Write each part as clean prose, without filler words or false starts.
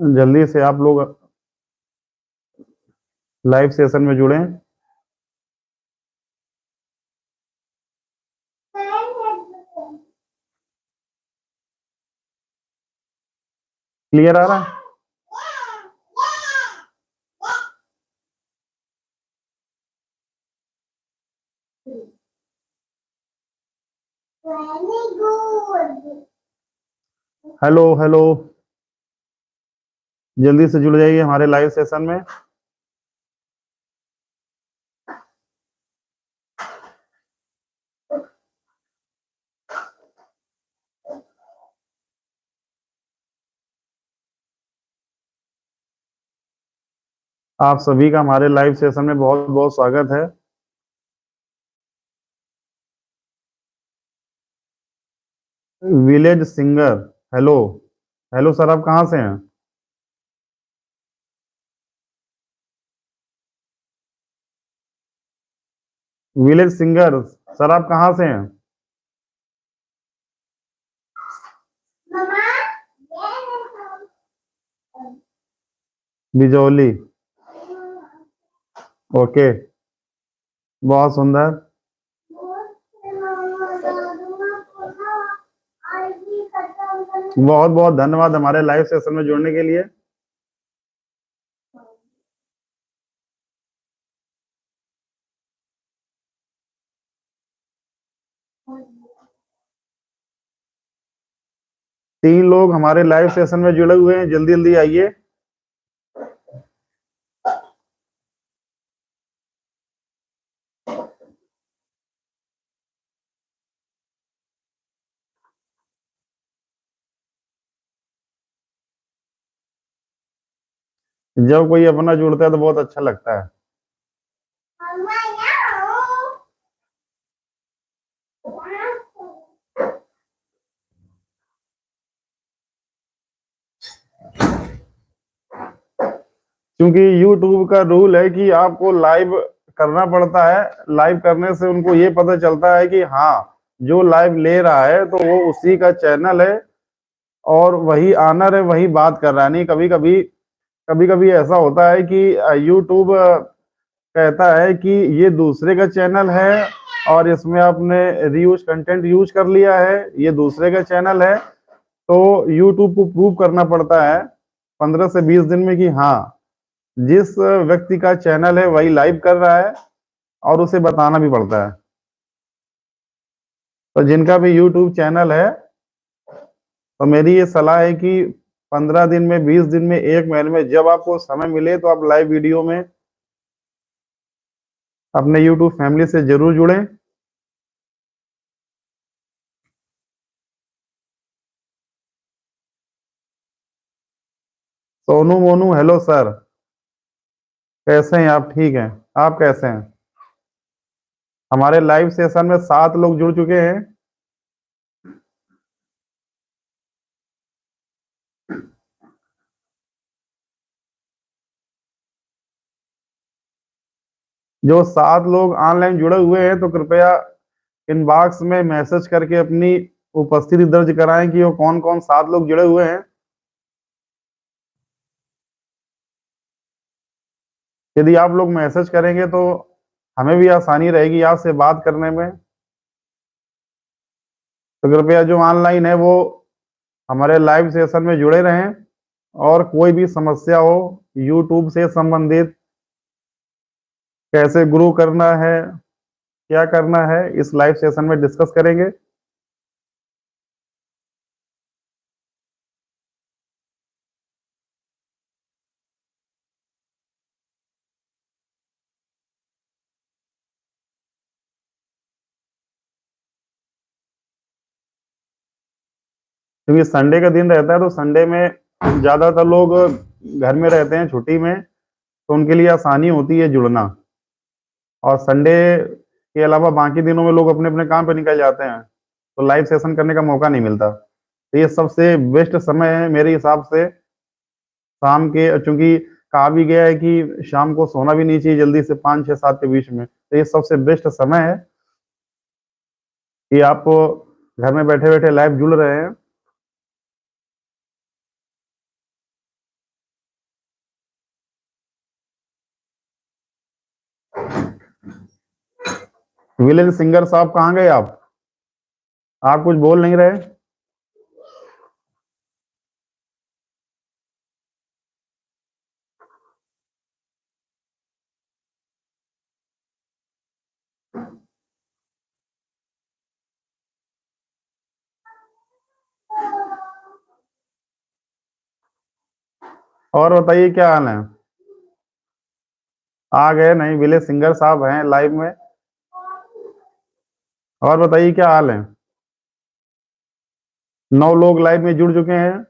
जल्दी से आप लोग लाइव सेशन में जुड़ें। क्लियर आ रहा है? हेलो हेलो, जल्दी से जुड़ जाइए हमारे लाइव सेशन में। आप सभी का हमारे लाइव सेशन में बहुत बहुत स्वागत है। Village singer, hello. Hello sir, आप कहाँ से हैं? विलेज सिंगर, सर आप कहाँ से हैं? बिजौली, ओके, बहुत सुंदर। बहुत बहुत धन्यवाद हमारे लाइव सेशन में जुड़ने के लिए। तीन लोग हमारे लाइव सेशन में जुड़े हुए हैं, जल्दी जल्दी आइए। जब कोई अपना जुड़ता है तो बहुत अच्छा लगता है। क्योंकि YouTube का रूल है कि आपको लाइव करना पड़ता है। लाइव करने से उनको ये पता चलता है कि हाँ, जो लाइव ले रहा है तो वो उसी का चैनल है और वही आनर है, वही बात कर रहा है। नहीं, कभी कभी ऐसा होता है कि YouTube कहता है कि ये दूसरे का चैनल है और इसमें आपने रीयूज कंटेंट यूज कर लिया है, ये दूसरे का चैनल है। तो YouTube को प्रूव करना पड़ता है 15 से 20 दिन में कि हाँ, जिस व्यक्ति का चैनल है वही लाइव कर रहा है, और उसे बताना भी पड़ता है। तो जिनका भी यूट्यूब चैनल है, तो मेरी ये सलाह है कि 15 दिन में, 20 दिन में, 1 महीने में, जब आपको समय मिले तो आप लाइव वीडियो में अपने यूट्यूब फैमिली से जरूर जुड़ें। सोनू मोनू, हेलो सर, कैसे हैं आप? ठीक हैं? आप कैसे हैं? हमारे लाइव सेशन में 7 लोग जुड़ चुके हैं। जो 7 लोग ऑनलाइन जुड़े हुए हैं, तो कृपया इनबॉक्स में मैसेज करके अपनी उपस्थिति दर्ज कराएं कि वो कौन कौन 7 लोग जुड़े हुए हैं। यदि आप लोग मैसेज करेंगे तो हमें भी आसानी रहेगी आपसे बात करने में। तो कृपया जो ऑनलाइन है वो हमारे लाइव सेशन में जुड़े रहें, और कोई भी समस्या हो यूट्यूब से संबंधित, कैसे ग्रो करना है, क्या करना है, इस लाइव सेशन में डिस्कस करेंगे। क्योंकि संडे का दिन रहता है, तो संडे में ज्यादातर लोग घर में रहते हैं छुट्टी में, तो उनके लिए आसानी होती है जुड़ना। और संडे के अलावा बाकी दिनों में लोग अपने अपने काम पे निकल जाते हैं, तो लाइव सेशन करने का मौका नहीं मिलता। तो ये सबसे बेस्ट समय है मेरे हिसाब से, शाम के, चूंकि कहा भी गया है कि शाम को सोना भी नहीं चाहिए जल्दी से, 5, 6, 7 के बीच में। तो ये सबसे बेस्ट समय है कि आप घर में बैठे बैठे लाइव जुड़ रहे हैं। विलेज सिंगर साहब कहाँ गए आप कुछ बोल नहीं रहे। और बताइए क्या हाल है। आ गए नहीं, विलेज सिंगर साहब हैं लाइव में। और बताइए क्या हाल है। 9 लोग लाइव में जुड़ चुके हैं,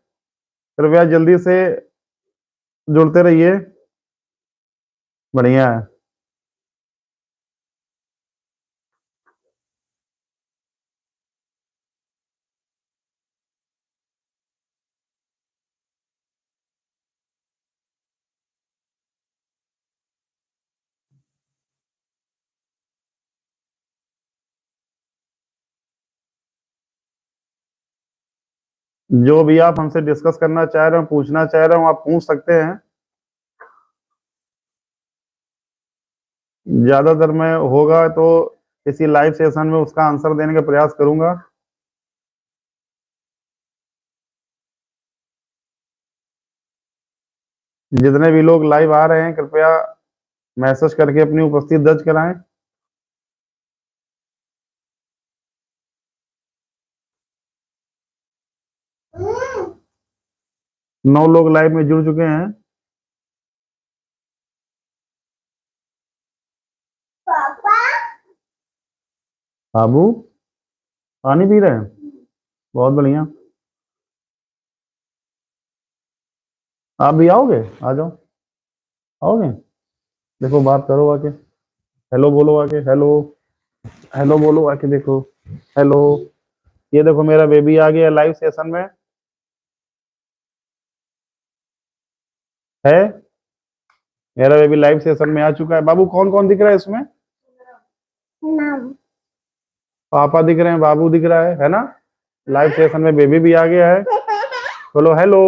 कृपया जल्दी से जुड़ते रहिए। बढ़िया है। जो भी आप हमसे डिस्कस करना चाह रहे हो, पूछना चाह रहे हो, आप पूछ सकते हैं। ज्यादातर मैं होगा तो किसी लाइव सेशन में उसका आंसर देने का प्रयास करूंगा। जितने भी लोग लाइव आ रहे हैं, कृपया मैसेज करके अपनी उपस्थिति दर्ज कराएं। 9 लोग लाइव में जुड़ चुके हैं। बाबू पानी पी रहे हैं, बहुत बढ़िया। आप भी आओगे, आ जाओ। आओगे, देखो बात करो आके। हेलो बोलो आके, हेलो। हेलो बोलो आके, देखो। हेलो। ये देखो मेरा बेबी आ गया लाइव सेशन में। है, मेरा बेबी लाइव सेशन में आ चुका है। बाबू कौन कौन दिख रहा है इसमें। पापा दिख रहे हैं, बाबू दिख रहा है ना। लाइव सेशन में बेबी भी आ गया है। बोलो हेलो।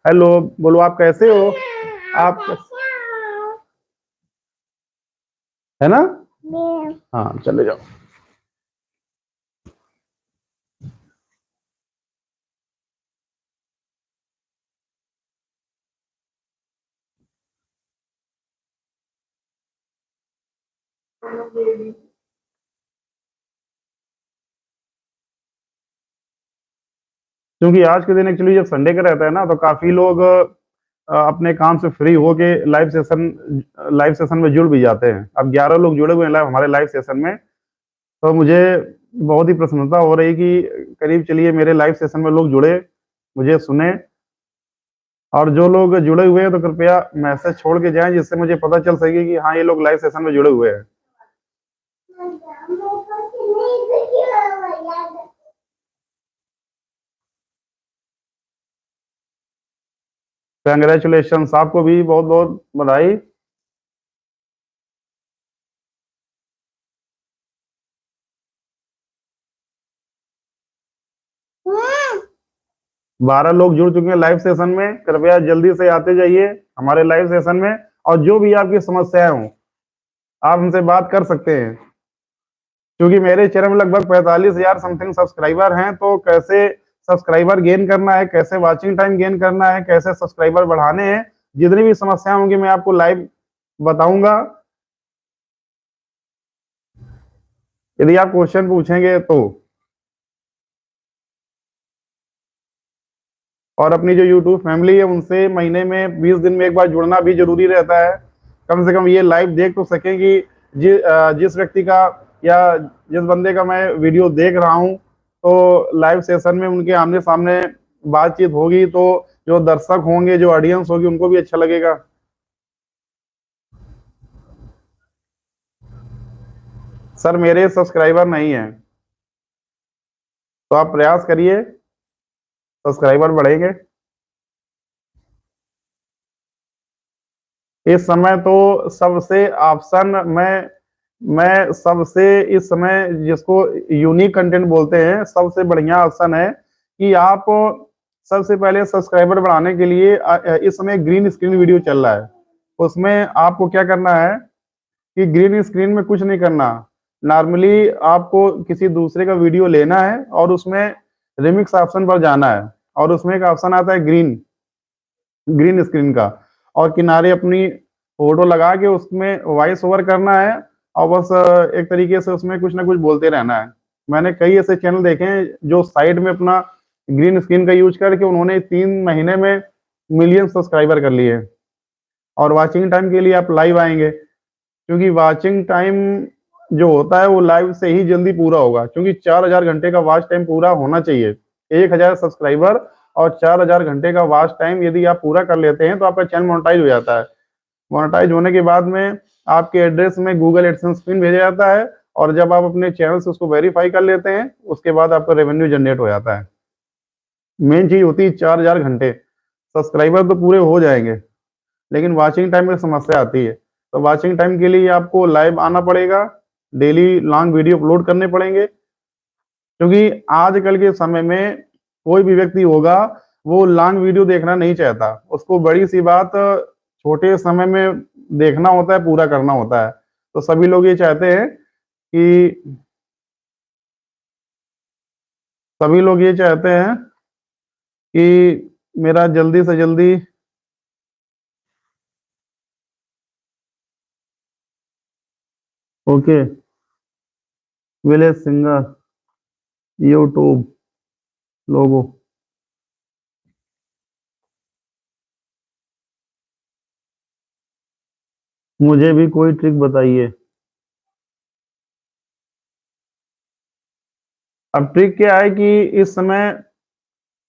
हेलो बोलो, आप कैसे हो। आप है ना। हाँ चले जाओ। क्योंकि आज के दिन एक्चुअली जब संडे का रहता है ना, तो काफी लोग अपने काम से फ्री होके लाइव सेशन में जुड़ भी जाते हैं। अब 11 लोग जुड़े हुए हैं लाइव हमारे लाइव सेशन में। तो मुझे बहुत ही प्रसन्नता हो रही कि करीब चलिए मेरे लाइव सेशन में लोग जुड़े, मुझे सुने। और जो लोग जुड़े हुए हैं तो कृपया मैसेज छोड़ के जाएं, जिससे मुझे पता चल सके कि हाँ ये लोग लाइव सेशन में जुड़े हुए हैं। कंग्रेचुलेशन, आपको भी बहुत बहुत बधाई। 12 लोग जुड़ चुके हैं लाइव सेशन में, कृपया जल्दी से आते जाइए हमारे लाइव सेशन में। और जो भी आपकी समस्याएं हों, आप हमसे बात कर सकते हैं। क्योंकि मेरे चैनल में लगभग 45,000 समथिंग सब्सक्राइबर हैं, तो कैसे सब्सक्राइबर गेन करना है, कैसे वॉचिंग टाइम गेन करना है, कैसे सब्सक्राइबर बढ़ाने हैं, जितनी भी समस्याएं होंगी मैं आपको लाइव बताऊंगा। यदि आप क्वेश्चन पूछेंगे तो। और अपनी जो यूट्यूब फैमिली है उनसे महीने में 20 दिन में एक बार जुड़ना भी जरूरी रहता है। कम से कम ये लाइव देख तो सकें कि जिस व्यक्ति का या जिस बंदे का मैं वीडियो देख रहा हूं, तो लाइव सेशन में उनके आमने सामने बातचीत होगी, तो जो दर्शक होंगे, जो ऑडियंस होगी, उनको भी अच्छा लगेगा। सर मेरे सब्सक्राइबर नहीं है, तो आप प्रयास करिए, सब्सक्राइबर बढ़ेंगे। इस समय तो सबसे ऑप्शन मैं सबसे इस समय जिसको यूनिक कंटेंट बोलते हैं, सबसे बढ़िया ऑप्शन है कि आप सबसे पहले सब्सक्राइबर बढ़ाने के लिए इस समय ग्रीन स्क्रीन वीडियो चल रहा है, उसमें आपको क्या करना है, कि ग्रीन स्क्रीन में कुछ नहीं करना। नॉर्मली आपको किसी दूसरे का वीडियो लेना है और उसमें रिमिक्स ऑप्शन पर जाना है, और उसमें एक ऑप्शन आता है ग्रीन, ग्रीन स्क्रीन का, और किनारे अपनी फोटो लगा के उसमें वॉइस ओवर करना है, और बस एक तरीके से उसमें कुछ ना कुछ बोलते रहना है। मैंने कई ऐसे चैनल देखे हैं जो साइड में अपना ग्रीन स्क्रीन का यूज करके उन्होंने 3 महीने में मिलियन सब्सक्राइबर कर लिए। और वॉचिंग टाइम के लिए आप लाइव आएंगे, क्योंकि वॉचिंग टाइम जो होता है वो लाइव से ही जल्दी पूरा होगा, क्योंकि 4,000 घंटे का वॉच टाइम पूरा होना चाहिए। 1,000 सब्सक्राइबर और 4,000 घंटे का वॉच टाइम यदि आप पूरा कर लेते हैं तो आपका चैनल मोनेटाइज हो जाता है। मोनेटाइज होने के बाद में आपके एड्रेस में गूगल एडसेंस पिन भेजा जाता है, और जब आप अपने चैनल से उसको वेरीफाई कर लेते हैं उसके बाद आपका रेवेन्यू जनरेट हो जाता है। मेन चीज होती है 4,000 घंटे। सब्सक्राइबर तो पूरे हो जाएंगे, लेकिन वॉचिंग टाइम में समस्या आती है। तो वॉचिंग टाइम के लिए आपको लाइव आना पड़ेगा, डेली लॉन्ग वीडियो अपलोड करने पड़ेंगे, क्योंकि आजकल के समय में कोई भी व्यक्ति होगा वो लॉन्ग वीडियो देखना नहीं चाहता। उसको बड़ी सी बात छोटे समय में देखना होता है, पूरा करना होता है। तो सभी लोग ये चाहते हैं कि सभी लोग ये चाहते हैं कि मेरा जल्दी से जल्दी ओके विलेज सिंगर यूट्यूब लोगो। मुझे भी कोई ट्रिक बताइए। अब ट्रिक क्या है कि इस समय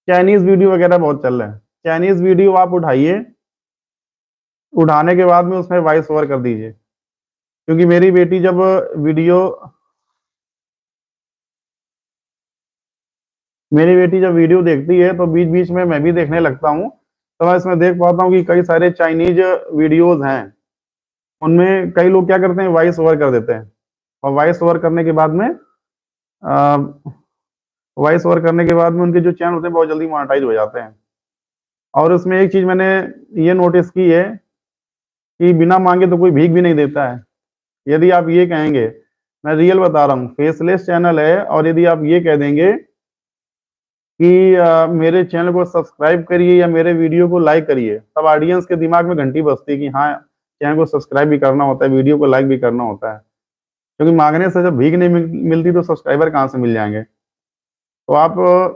चाइनीज वीडियो वगैरह बहुत चल रहे हैं। चाइनीज वीडियो आप उठाइए, उठाने के बाद में उसमें वॉइस ओवर कर दीजिए, क्योंकि मेरी बेटी जब वीडियो देखती है तो बीच बीच में मैं भी देखने लगता हूँ। तो मैं इसमें देख पाता हूँ कि कई सारे चाइनीज वीडियोज हैं, उनमें कई लोग क्या करते हैं, वॉइस ओवर कर देते हैं। और वॉइस ओवर करने के बाद में उनके जो चैनल होते हैं बहुत जल्दी मोनेटाइज हो जाते हैं। और उसमें एक चीज मैंने ये नोटिस की है कि बिना मांगे तो कोई भीख भी नहीं देता है। यदि आप ये कहेंगे, मैं रियल बता रहा हूँ, फेसलेस चैनल है, और यदि आप ये कह देंगे कि मेरे चैनल को सब्सक्राइब करिए या मेरे वीडियो को लाइक करिए, तब ऑडियंस के दिमाग में घंटी बजती है कि हाँ, चैनल को सब्सक्राइब भी करना होता है, वीडियो को लाइक भी करना होता है। क्योंकि मांगने से जब भीख नहीं मिलती तो सब्सक्राइबर कहाँ से मिल जाएंगे। तो आप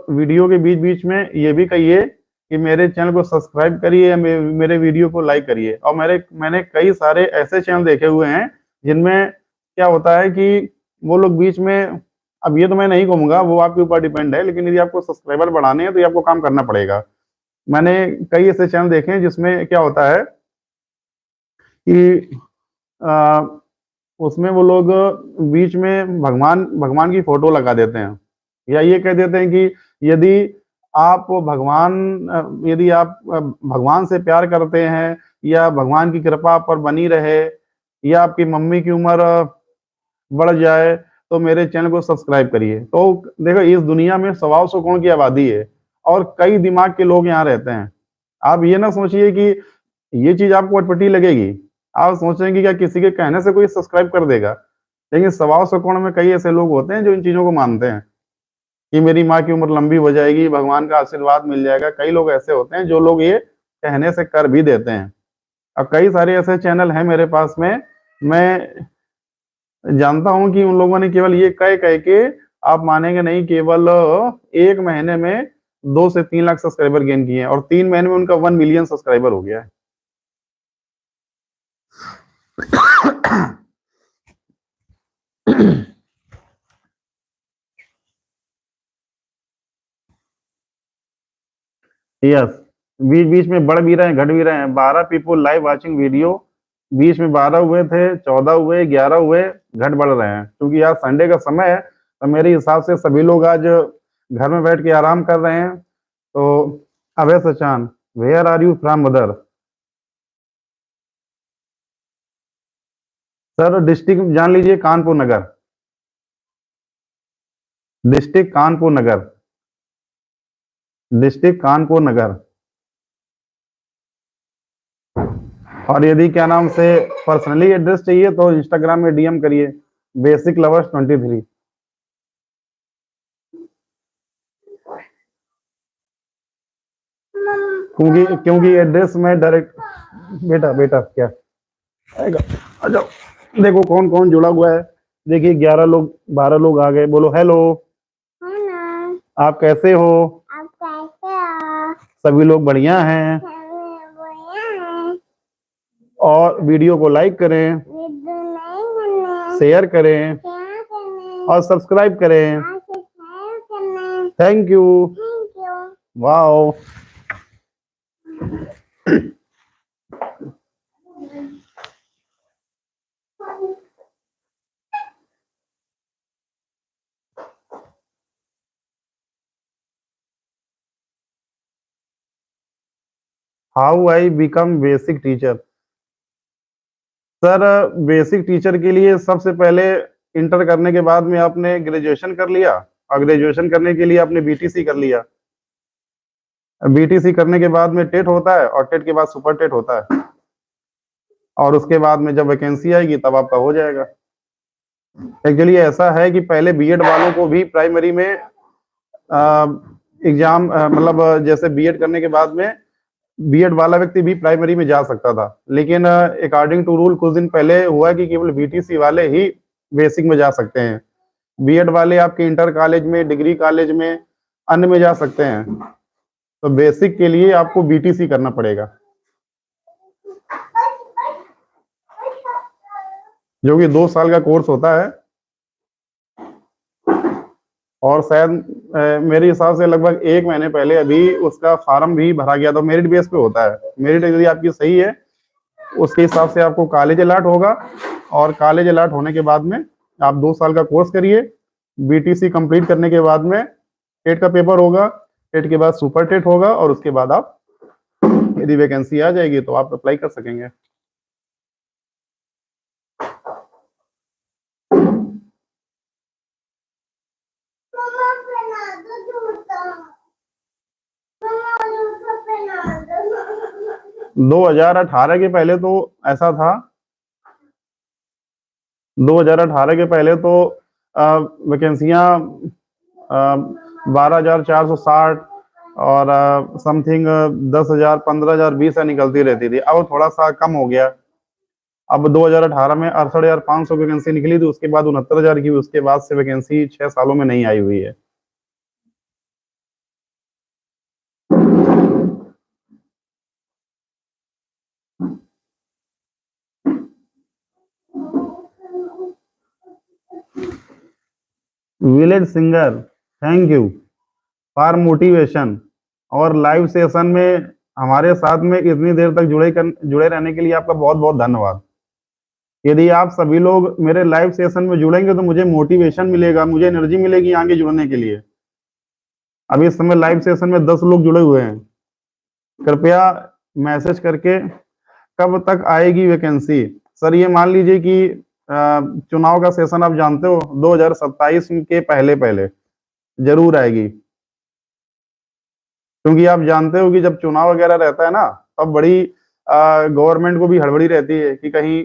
वीडियो के बीच बीच में ये भी कहिए कि मेरे चैनल को सब्सक्राइब करिए या मेरे वीडियो को लाइक करिए। और मैंने कई सारे ऐसे चैनल देखे हुए हैं जिनमें क्या होता है कि वो लोग बीच में, अब ये तो मैं नहीं कहूँगा, वो आपके ऊपर डिपेंड है, लेकिन यदि आपको सब्सक्राइबर बढ़ाने हैं तो ये आपको काम करना पड़ेगा। मैंने कई ऐसे चैनल देखे हैं जिसमें क्या होता है कि आ, उसमें वो लोग बीच में भगवान भगवान की फोटो लगा देते हैं, या ये कह देते हैं कि यदि आप यदि आप भगवान से प्यार करते हैं या भगवान की कृपा आप पर बनी रहे, या आपकी मम्मी की उम्र बढ़ जाए, तो मेरे चैनल को सब्सक्राइब करिए। तो देखो, इस दुनिया में 125 करोड़ की आबादी है और कई दिमाग के लोग यहाँ रहते हैं। आप ये ना सोचिए कि ये चीज आपको अटपटी लगेगी, आप सोचेंगे क्या किसी के कहने से कोई सब्सक्राइब कर देगा। लेकिन 125 करोड़ में कई ऐसे लोग होते हैं जो इन चीजों को मानते हैं कि मेरी माँ की उम्र लंबी हो जाएगी, भगवान का आशीर्वाद मिल जाएगा। कई लोग ऐसे होते हैं जो लोग ये कहने से कर भी देते हैं। और कई सारे ऐसे चैनल हैं मेरे पास में, मैं जानता हूं कि उन लोगों ने केवल ये कह कह के, आप मानेंगे नहीं, केवल 1 महीने में 2 से 3 लाख सब्सक्राइबर गेन किए हैं, और 3 महीने में उनका 1 मिलियन सब्सक्राइबर हो गया है। यस, बीच बीच में बढ़ भी रहे हैं, घट भी रहे हैं। 12 पीपल लाइव वाचिंग वीडियो, बीच में 12 हुए थे, 14 हुए, 11 हुए, घट बढ़ रहे हैं, क्योंकि आज संडे का समय है। तो मेरे हिसाब से सभी लोग आज घर में बैठ के आराम कर रहे हैं। तो Abhay Sachan, where are you from mother? Sir district जान लीजिए, कानपुर नगर, डिस्ट्रिक्ट कानपुर नगर, डिस्ट्रिक्ट कानपुर नगर। और यदि क्या नाम से पर्सनली एड्रेस चाहिए तो इंस्टाग्राम में डीएम करिए, बेसिक लवर्स 23। क्योंकि क्योंकि एड्रेस में डायरेक्ट, बेटा बेटा क्या आएगा, आ जाओ। देखो कौन कौन जुड़ा हुआ है, देखिए 11 लोग 12 लोग आ गए। बोलो हेलो, आप कैसे हो? आप कैसे हो? सभी लोग बढ़िया हैं। और वीडियो को लाइक करें, शेयर करें और सब्सक्राइब करें। Thank you. Wow. How I become basic teacher? Sir basic teacher के लिए सबसे पहले इंटर करने के बाद में आपने ग्रेजुएशन कर लिया, और ग्रेजुएशन करने के लिए आपने बीटीसी कर लिया। बीटीसी करने के बाद में टेट होता है, और टेट के बाद सुपर टेट होता है, और उसके बाद में जब वैकेंसी आएगी तब आपका हो जाएगा। एक्चुअली ऐसा है कि पहले बीएड वालों को भी प्राइमरी में एग्जाम मतलब जैसे बीएड करने के बाद में बीएड वाला व्यक्ति भी प्राइमरी में जा सकता था, लेकिन अकॉर्डिंग टू रूल कुछ दिन पहले हुआ कि केवल बीटीसी वाले ही बेसिक में जा सकते हैं। बीएड वाले आपके इंटर कॉलेज में, डिग्री कॉलेज में, अन्य में जा सकते हैं। तो बेसिक के लिए आपको बीटीसी करना पड़ेगा, जो कि 2 साल का कोर्स होता है। और शायद मेरे हिसाब से लगभग 1 महीने पहले अभी उसका फार्म भी भरा गया, तो मेरिट बेस पे होता है। मेरिट यदि आपकी सही है उसके हिसाब से आपको कॉलेज अलॉट होगा, और कॉलेज अलॉट होने के बाद में आप 2 साल का कोर्स करिए। बीटीसी कंप्लीट करने के बाद में टेट का पेपर होगा, टेट के बाद सुपर टेट होगा, और उसके बाद आप यदि वैकेंसी आ जाएगी तो आप अप्लाई कर सकेंगे। दो 2018 के पहले तो ऐसा था, 2018 के पहले तो वैकेंसियां 12,460 और समथिंग 10,000, 15,000, 20,000 निकलती रहती थी। अब थोड़ा सा कम हो गया। अब 2018 में 68,500 वैकेंसी निकली थी, उसके बाद 69,000 की, उसके बाद से वैकेंसी 6 सालों में नहीं आई हुई है। Village singer, thank you for motivation. और लाइव सेशन में हमारे साथ में इतनी देर तक जुड़े रहने के लिए आपका बहुत बहुत धन्यवाद। यदि आप सभी लोग मेरे लाइव सेशन में जुड़ेंगे तो मुझे मोटिवेशन मिलेगा, मुझे एनर्जी मिलेगी आगे जुड़ने के लिए। अभी इस समय लाइव सेशन में 10 लोग जुड़े हुए हैं। कृपया मैसेज करके कब तक आएगी वैकेंसी? सर ये मान लीजिए कि चुनाव का सेशन आप जानते हो 2027 के पहले पहले जरूर आएगी, क्योंकि आप जानते हो कि जब चुनाव वगैरह रहता है ना, तब बड़ी गवर्नमेंट को भी हड़बड़ी रहती है कि कहीं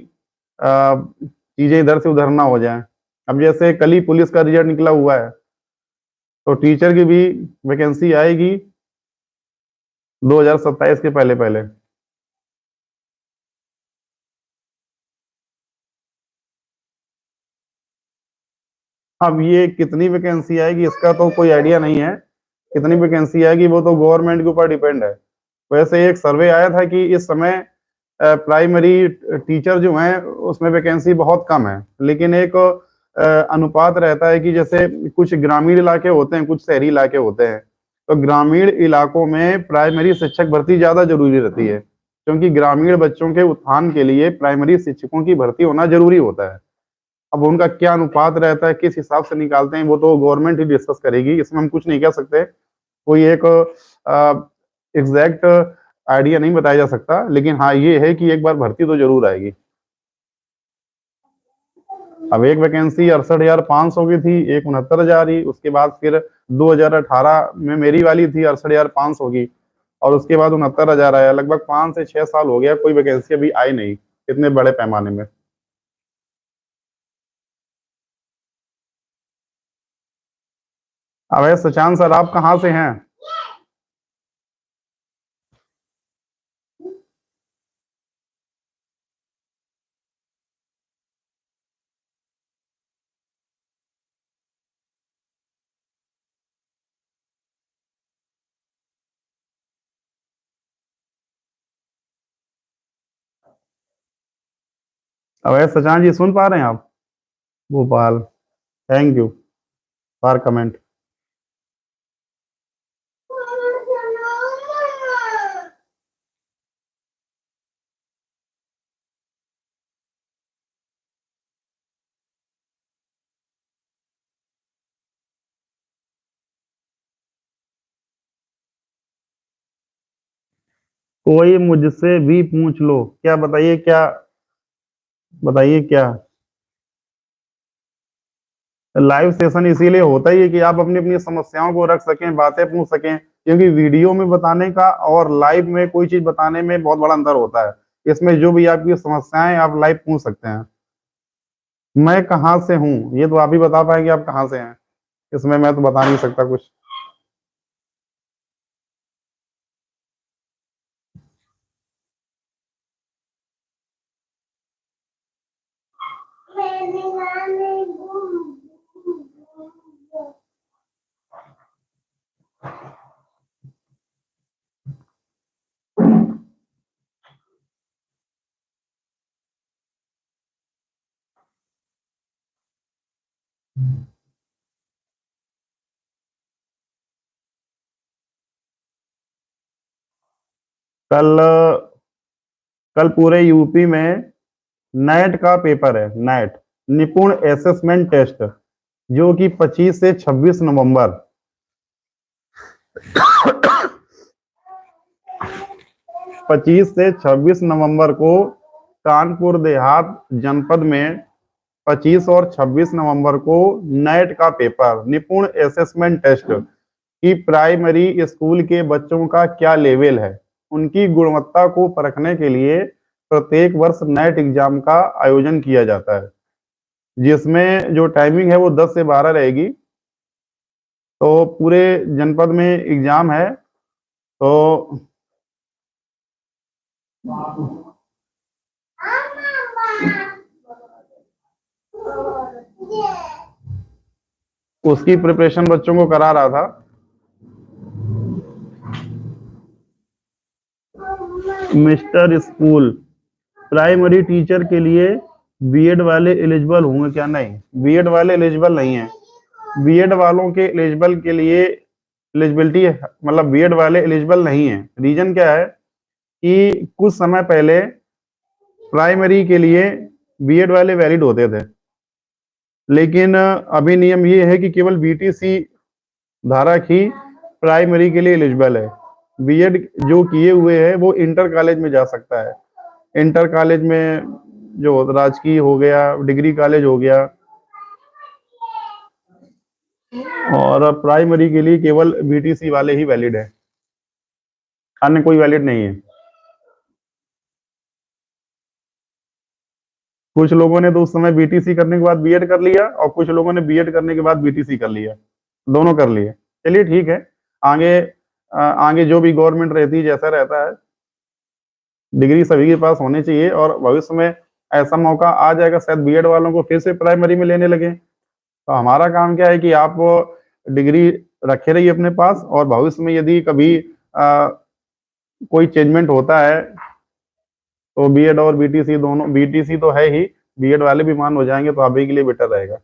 चीजें इधर से उधर ना हो जाए। अब जैसे कल ही पुलिस का रिजल्ट निकला हुआ है, तो टीचर की भी वैकेंसी आएगी 2027 के पहले पहले। अब ये कितनी वैकेंसी आएगी इसका तो कोई आइडिया नहीं है, कितनी वैकेंसी आएगी वो तो गवर्नमेंट के ऊपर डिपेंड है। वैसे एक सर्वे आया था कि इस समय प्राइमरी टीचर जो हैं उसमें वैकेंसी बहुत कम है, लेकिन एक अनुपात रहता है कि जैसे कुछ ग्रामीण इलाके होते हैं, कुछ शहरी इलाके होते हैं, तो ग्रामीण इलाकों में प्राइमरी शिक्षक भर्ती ज्यादा जरूरी रहती है, क्योंकि ग्रामीण बच्चों के उत्थान के लिए प्राइमरी शिक्षकों की भर्ती होना जरूरी होता है। अब उनका क्या अनुपात रहता है, किस हिसाब से निकालते हैं, वो तो गवर्नमेंट ही डिस्कस करेगी, इसमें हम कुछ नहीं कह सकते। कोई एक एग्जैक्ट आइडिया नहीं बताया जा सकता, लेकिन हाँ ये है कि एक बार भर्ती तो जरूर आएगी। अब एक वैकेंसी 68,500 की थी, एक 69,000 ही, उसके बाद फिर 2018 में मेरी वाली थी 68,500 की, और उसके बाद 69,000 आया। लगभग 5 से 6 साल हो गया, कोई वैकेंसी अभी आई नहीं इतने बड़े पैमाने में। अबे सुशांत सर, आप कहाँ से हैं? अबे सुशांत जी, सुन पा रहे हैं आप? Bhopal. Thank you for comment. कोई मुझसे भी पूछ लो, क्या बताइए, क्या बताइए क्या? लाइव सेशन इसीलिए होता ही है कि आप अपनी अपनी समस्याओं को रख सकें, बातें पूछ सकें, क्योंकि वीडियो में बताने का और लाइव में कोई चीज बताने में बहुत बड़ा अंतर होता है। इसमें जो भी आपकी समस्याएं आप लाइव पूछ सकते हैं। मैं कहाँ से हूँ ये तो आप ही बता पाएंगे, आप कहाँ से हैं। इसमें मैं तो बता नहीं सकता कुछ। कल कल पूरे यूपी में नेट का पेपर है, नेट निपुण असेसमेंट टेस्ट, जो कि 25 से 26 नवंबर 25 से 26 नवंबर को कानपुर देहात जनपद में, 25 और 26 नवंबर को नेट का पेपर निपुण असेसमेंट टेस्ट कि प्राइमरी स्कूल के बच्चों का क्या लेवल है, उनकी गुणवत्ता को परखने के लिए प्रत्येक वर्ष नेट एग्जाम का आयोजन किया जाता है, जिसमें जो टाइमिंग है वो 10 से 12 रहेगी। तो पूरे जनपद में एग्जाम है। तो उसकी प्रिपरेशन बच्चों को करा रहा था। मिस्टर स्कूल, प्राइमरी टीचर के लिए बीएड वाले एलिजिबल होंगे क्या? नहीं, बीएड वाले एलिजिबल नहीं है। बीएड वालों के एलिजिबल के लिए एलिजिबिलिटी, मतलब बीएड वाले एलिजिबल नहीं है। रीजन क्या है कि कुछ समय पहले प्राइमरी के लिए बीएड वाले वैलिड होते थे, लेकिन अभी नियम ये है कि केवल बीटीसी धारक ही प्राइमरी के लिए एलिजिबल है। बीएड जो किए हुए हैं वो इंटर कॉलेज में जा सकता है। इंटर कॉलेज में जो राजकीय हो गया, डिग्री कॉलेज हो गया, और प्राइमरी के लिए केवल बीटीसी वाले ही वैलिड है, अन्य कोई वैलिड नहीं है। कुछ लोगों ने तो उस समय बीटीसी करने के बाद बीएड कर लिया, और कुछ लोगों ने बीएड करने के बाद बीटीसी कर लिया, दोनों कर लिए। चलिए ठीक है, आगे आगे जो भी गवर्नमेंट रहती है, जैसा रहता है, डिग्री सभी के पास होनी चाहिए, और भविष्य में ऐसा मौका आ जाएगा शायद बीएड वालों को फिर से प्राइमरी में लेने लगे। तो हमारा काम क्या है कि आप डिग्री रखे रहिए अपने पास, और भविष्य में यदि कभी कोई चेंजमेंट होता है तो बीएड और बीटीसी दोनों, बीटीसी तो है ही, बीएड वाले भी मान हो जाएंगे, तो आप ही के लिए बेटर रहेगा।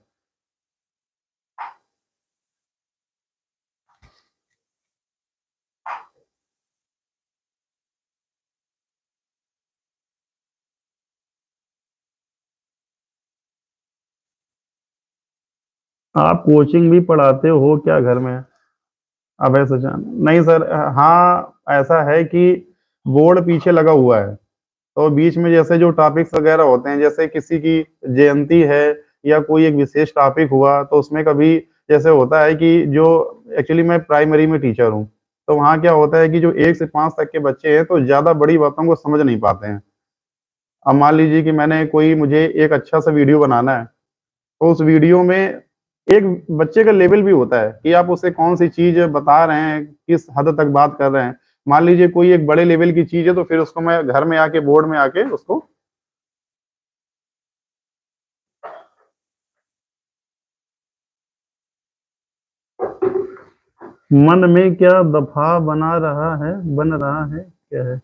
आप कोचिंग भी पढ़ाते हो क्या घर में? अब ऐसा जान नहीं सर। हाँ, ऐसा है कि बोर्ड पीछे लगा हुआ है, तो बीच में जैसे जो टॉपिक्स वगैरह होते हैं, जैसे किसी की जयंती है या कोई एक विशेष टॉपिक हुआ, तो उसमें कभी जैसे होता है कि जो, एक्चुअली मैं प्राइमरी में टीचर हूँ, तो वहाँ क्या होता है कि जो 1 से 5 तक के बच्चे हैं तो ज़्यादा बड़ी बातों को समझ नहीं पाते हैं। अब मान लीजिए कि मुझे एक अच्छा सा वीडियो बनाना है, तो उस वीडियो में एक बच्चे का लेवल भी होता है कि आप उसे कौन-सी चीज़ बता रहे हैं, किस हद तक बात कर रहे हैं। मान लीजिए कोई एक बड़े लेवल की चीज़ है तो फिर उसको मैं घर में आके बोर्ड में आके उसको मन में क्या दफा बन रहा है, क्या है?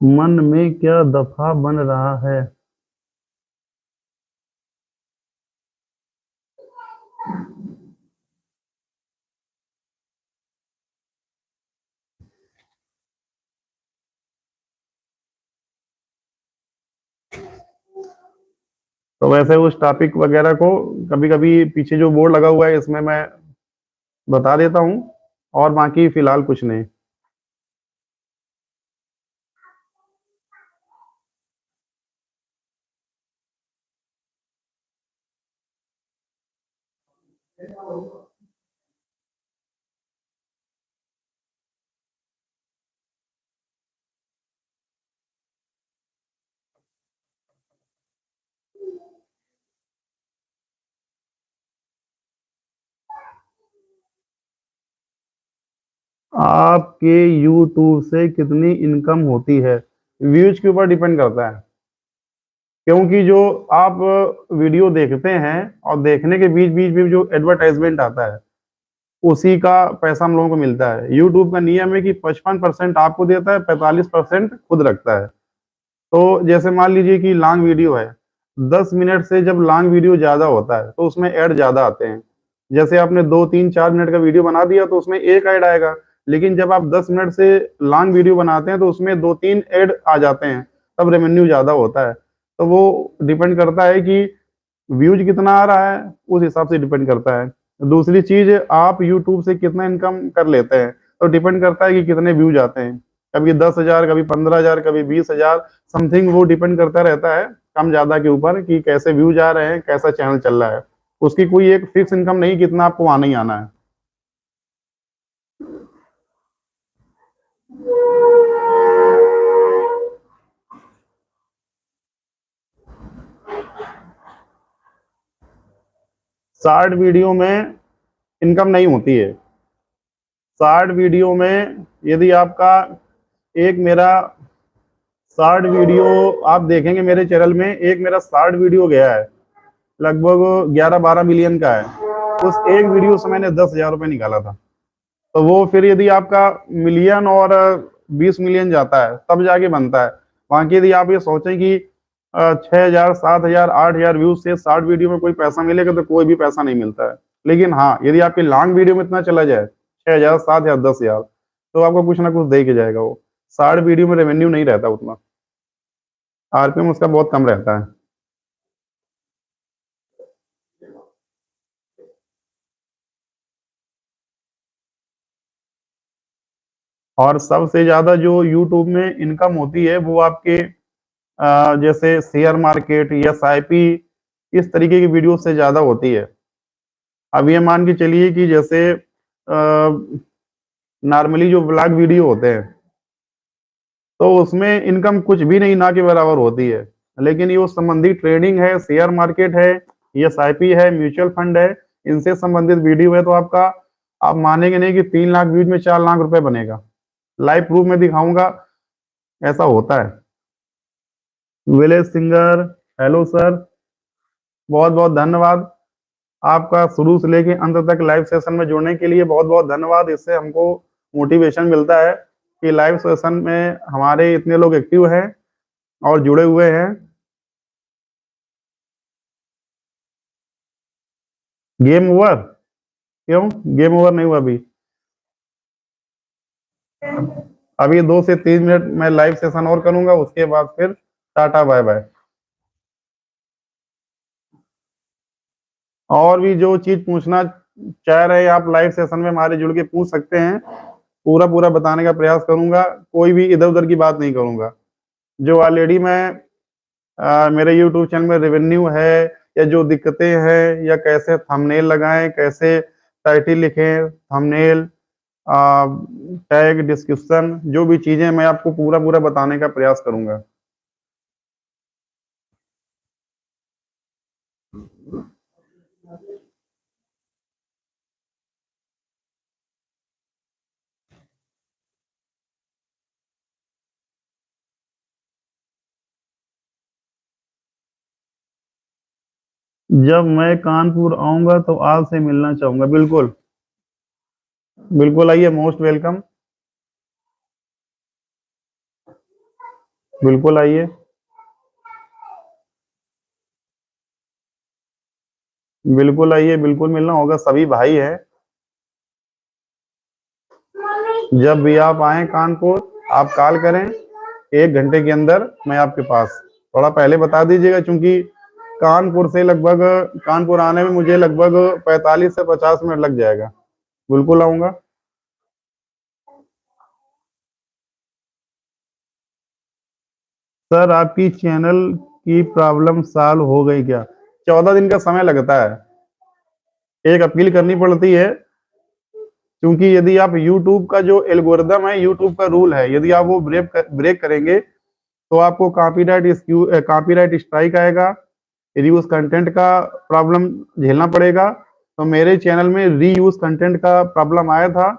मन में क्या दफा बन रहा है? तो वैसे उस टॉपिक वगैरह को कभी-कभी पीछे जो बोर्ड लगा हुआ है इसमें मैं बता देता हूँ और बाकी फिलहाल कुछ नहीं। आपके यूट्यूब से कितनी इनकम होती है? व्यूज़ के ऊपर डिपेंड करता है। क्योंकि जो आप वीडियो देखते हैं और देखने के बीच-बीच में जो एडवर्टाइज़मेंट आता है, उसी का पैसा हम लोगों को मिलता है। यूट्यूब का नियम है कि 55% आपको देता है, 45% खुद रखता है। तो जैसे मान लीजिए कि लॉन्ग वीडियो है, 10 मिनट से जब लॉन्ग वीडियो ज़्यादा होता है, तो उसमें ऐड ज़्यादा आते हैं। जैसे आपने 2, 3, 4 मिनट का वीडियो बना दिया तो उसमें 1 ऐड आएगा, लेकिन जब आप 10 मिनट से लॉन्ग वीडियो बनाते हैं तो उसमें 2-3 ऐड आ जाते हैं, तब रेवेन्यू ज़्यादा होता है। तो वो डिपेंड करता है कि व्यूज़ कितना आ रहा है, उस हिसाब से डिपेंड करता है। दूसरी चीज़ आप यूट्यूब से कितना इनकम कर लेते हैं, तो डिपेंड करता है कि कितने व्यूज़ आते हैं। कभी 10,000 कभी 15,000 कभी 20,000 समथिंग वो डिपेंड करता रहता है, कम-ज़्यादा के ऊपर कि कैसे व्यूज़ आ रहे हैं, कैसा चैनल चल रहा है। उसकी कोई एक फिक्स इनकम नहीं कि इतना आपको आना ही आना है। शॉर्ट वीडियो में इनकम नहीं होती है। शॉर्ट वीडियो में यदि आपका एक मेरा शॉर्ट वीडियो आप देखेंगे मेरे चैनल में, एक मेरा शॉर्ट वीडियो गया है, लगभग 11-12 मिलियन का है। उस एक वीडियो से मैंने 10,000 रुपए निकाला था। तो वो फिर यदि आपका मिलियन और 20 मिलियन जाता है, तब जाके बनता है। बाकी यदि आप ये सोचें कि 6,000, 7,000, 8,000 व्यूज़ से शॉर्ट वीडियो में कोई पैसा मिलेगा, तो कोई भी पैसा नहीं मिलता है। लेकिन हाँ, यदि आपकी लॉन्ग वीडियो में इतना चला जाए, 6,000, 7,000, 10,000, तो आपको कुछ ना कुछ दे के जाएगा वो। शॉर्ट वीडियो में रेवेन्यू नहीं रहता उतना, आरपीएम उसका बहुत कम रहता है। और सबसे ज़्यादा जो यूट्यूब में इनकम होती है, वो आपके जैसे शेयर मार्केट, एसआईपी, इस तरीके की वीडियो से ज़्यादा होती है। अब ये मान के चलिए कि जैसे नॉर्मली जो व्लॉग वीडियो होते हैं, तो उसमें इनकम कुछ भी नहीं, ना के बराबर होती है। लेकिन ये उस संबंधित ट्रेडिंग है, शेयर मार्केट है, एसआईपी है, म्यूचुअल फंड है, इनसे संबंधित वीडियो है, तो आपका आप मानेंगे नहीं कि 3 लाख व्यूज में 4 लाख रुपए बनेगा। लाइव प्रूफ में दिखाऊंगा, ऐसा होता है। विलेज सिंगर, हेलो सर, बहुत बहुत धन्यवाद आपका शुरू से लेके अंत तक लाइव सेशन में जुड़ने के लिए। बहुत बहुत धन्यवाद। इससे हमको मोटिवेशन मिलता है कि लाइव सेशन में हमारे इतने लोग एक्टिव हैं और जुड़े हुए हैं। Game over? क्यों गेम ओवर नहीं हुआ? अभी 2 से 3 मिनट मैं लाइव सेशन और करूंगा, उसके बाद फिर टाटा बाय बाय। और भी जो चीज पूछना चाह रहे हैं आप लाइव सेशन में हमारे जुड़ के पूछ सकते हैं। पूरा पूरा बताने का प्रयास करूंगा, कोई भी इधर उधर की बात नहीं करूंगा। जो ऑलरेडी मैं मेरे यूट्यूब चैनल में रेवेन्यू है, या जो दिक्कतें हैं, या कैसे थंबनेल लगाएं, कैसे टाइटल लिखें, थंबनेल, टैग, डिस्क्रिप्शन, जो भी चीजें मैं आपको पूरा पूरा बताने का प्रयास करूंगा। जब मैं कानपुर आऊंगा तो आपसे मिलना चाहूंगा। बिल्कुल, बिल्कुल आइए, मोस्ट वेलकम। बिल्कुल आइए, बिल्कुल आइए, बिल्कुल मिलना होगा, सभी भाई हैं। जब भी आप आए कानपुर, आप कॉल करें, 1 घंटे के अंदर मैं आपके पास। थोड़ा पहले बता दीजिएगा, क्योंकि कानपुर आने में मुझे लगभग 45 से 50 मिनट लग जाएगा। बिल्कुल आऊंगा। सर, आपकी चैनल की प्रॉब्लम सॉल्व हो गई क्या? 14 दिन का समय लगता है। एक अपील करनी पड़ती है, क्योंकि यदि आप YouTube का जो एल्गोरिदम है, YouTube का रूल है, यदि आप वो ब्रेक करेंगे तो आपको कॉपीराइट स्ट्राइक आएगा, रीयूज कंटेंट का प्रॉब्लम झेलना पड़ेगा। तो मेरे चैनल में रीयूज कंटेंट का प्रॉब्लम आया था,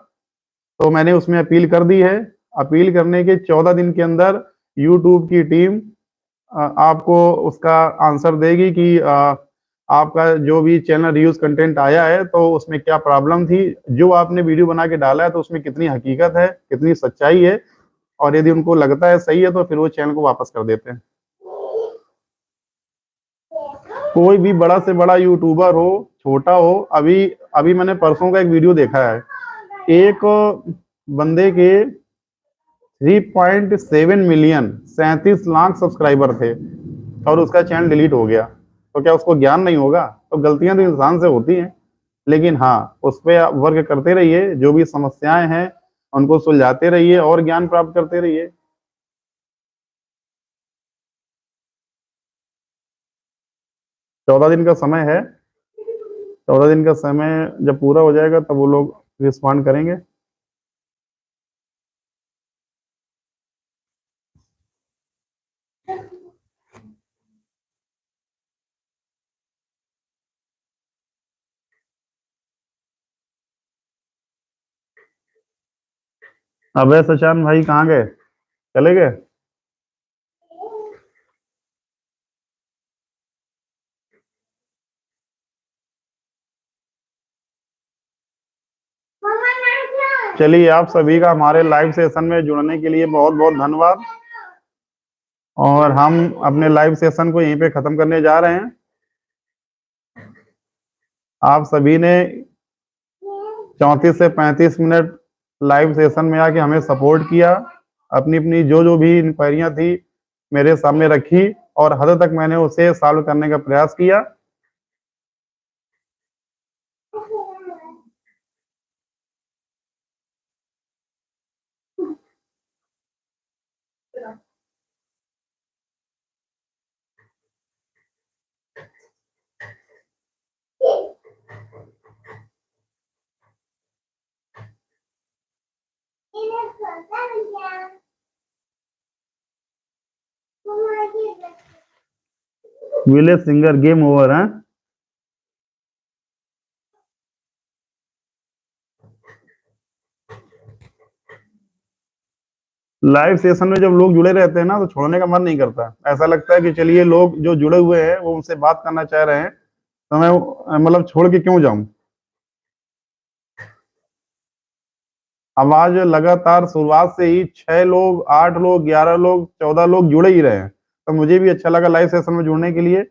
तो मैंने उसमें अपील कर दी है। अपील करने के 14 दिन के अंदर यूट्यूब की टीम आपको उसका आंसर देगी कि आपका जो भी चैनल रीयूज कंटेंट आया है तो उसमें क्या प्रॉब्लम थी, जो आपने वीडियो बना के डाला है तो उसमें कितनी हकीकत है, कितनी सच्चाई है। और यदि उनको लगता है सही है तो फिर वो चैनल को वापस कर देते हैं। कोई भी बड़ा से बड़ा यूट्यूबर हो, छोटा हो, अभी अभी मैंने परसों का एक वीडियो देखा है। एक बंदे के 3.7 मिलियन, 37 लाख सब्सक्राइबर थे, और उसका चैनल डिलीट हो गया। तो क्या उसको ज्ञान नहीं होगा? तो गलतियां तो इंसान से होती हैं, लेकिन हाँ, उस पर आप वर्क करते रहिए, जो भी समस्याएं हैं उनको सुलझाते रहिए और ज्ञान प्राप्त करते रहिए। 14 दिन का समय है। 14 दिन का समय जब पूरा हो जाएगा तब वो लोग रिस्पॉन्ड करेंगे। अबे सचान भाई, कहाँ गए? चले गए? चलिए, आप सभी का हमारे लाइव सेशन में जुड़ने के लिए बहुत बहुत धन्यवाद। और हम अपने लाइव सेशन को यहीं पे खत्म करने जा रहे हैं। आप सभी ने 34 से 35 मिनट लाइव सेशन में आके हमें सपोर्ट किया, अपनी अपनी जो जो भी इंक्वायरियां थी मेरे सामने रखी, और हद तक मैंने उसे सॉल्व करने का प्रयास किया। विलेज सिंगर गेम ओवर है। लाइव सेशन में जब लोग जुड़े रहते हैं ना, तो छोड़ने का मन नहीं करता। ऐसा लगता है कि चलिए, लोग जो जुड़े हुए हैं वो उनसे बात करना चाह रहे हैं, तो मैं मतलब छोड़ के क्यों जाऊं। अब आज लगातार शुरुआत से ही 6 लोग, 8 लोग, 11 लोग, 14 लोग जुड़े ही रहे हैं, तो मुझे भी अच्छा लगा लाइव सेशन में जुड़ने के लिए।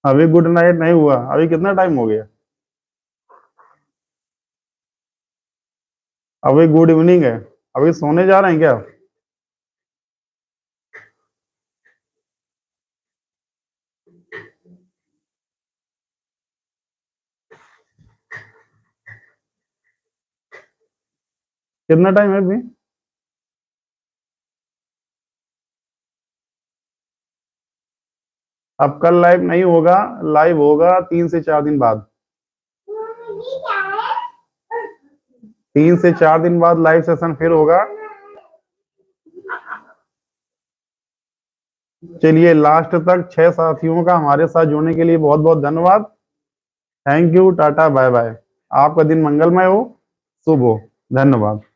अभी गुड नाइट नहीं हुआ, अभी कितना टाइम हो गया? अभी गुड इवनिंग है, अभी सोने जा रहे हैं क्या? कितना टाइम है अभी? अब कल लाइव नहीं होगा, लाइव होगा 3 से 4 दिन बाद। 3 से 4 दिन बाद लाइव सेशन फिर होगा। चलिए, लास्ट तक 6 साथियों का हमारे साथ जुड़ने के लिए बहुत बहुत धन्यवाद। Thank you, tata, bye bye. आपका दिन मंगलमय हो, शुभ हो। धन्यवाद।